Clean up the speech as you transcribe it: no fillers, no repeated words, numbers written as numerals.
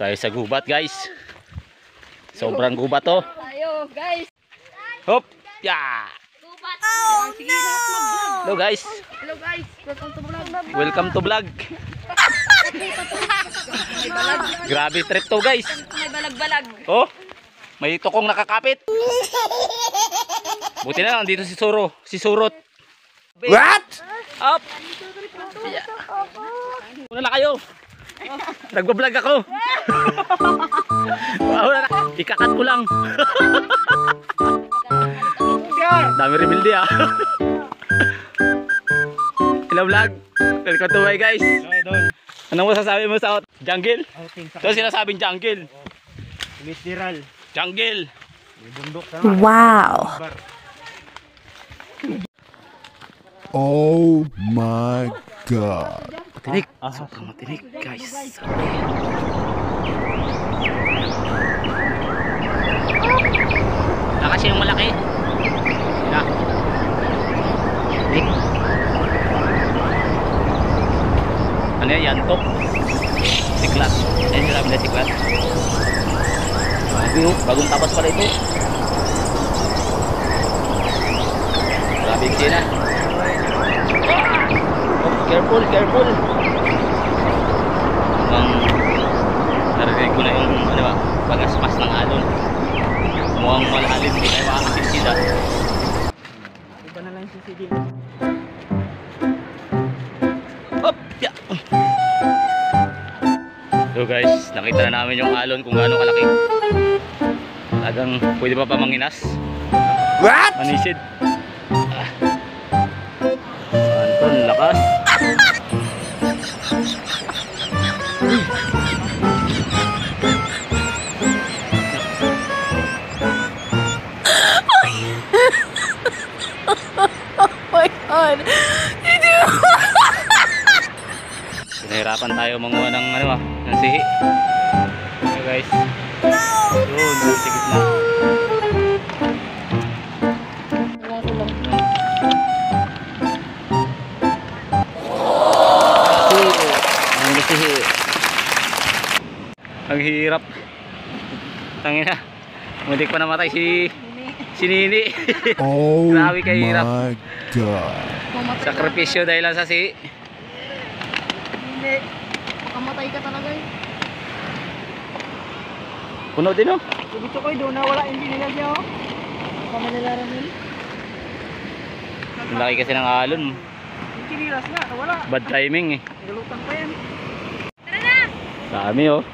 Tayo sa gubat, guys. Sobrang gubat to. Tayo, guys. Hop! Yeah! Gubat. Oh, sige, lahat mag-vlog. Hello, guys. Hello, guys. Welcome to vlog. Welcome to vlog. May balag. Grabe trip to, guys. May balag-balag. Oh, may tukong nakakapit. Buti na lang dito si Suro, si Surot. What? Up. Yeah. Una na kayo. Nagbablog ako. Wow, ikakat ko lang. Dami rebuildi ah. Hello vlog. Welcome to my guys. Anong masasabi mo sa jungle? Ito sinasabing jungle. Literal. Jungle. Wow. Oh my God. Matinik. Sobrang matinik guys. Kasi yung malaki. Na. Ano yan? Yantok. Siklat. Ayun sinabi na siklat. Bagong tapas pala ito. Grabe yung sina. Oh, careful, careful. Narinig ko na yung ano ba, pagaspas ng alon. Mukhang malalim, hindi tayo makakasisida. Iba na lang yung CCD. Hop! Yeah. So guys, nakita na namin yung alon kung gaano kalaki. Talagang pwede pa manginas. What? Manisid. Anton, lakas. My God. Nahirapan tayo manguha ng ano ah, ng sihi. Okay guys. Doon, sa gitna. Ang sihi. Ang hirap. Tangina. Muntik pa namatay si Nini. Oh Grabe kahirap. my God. Sakripisyo dahil lang sa sihi. Hindi. Makamatay ka talaga eh. Puno din oh. Gusto ko doon na wala hindi nila siya oh. Kami nilaran yun. Ang laki kasi ng alon. Yung kinilas nga, wala. Bad timing eh. Nalutan pa yan. Dami oh.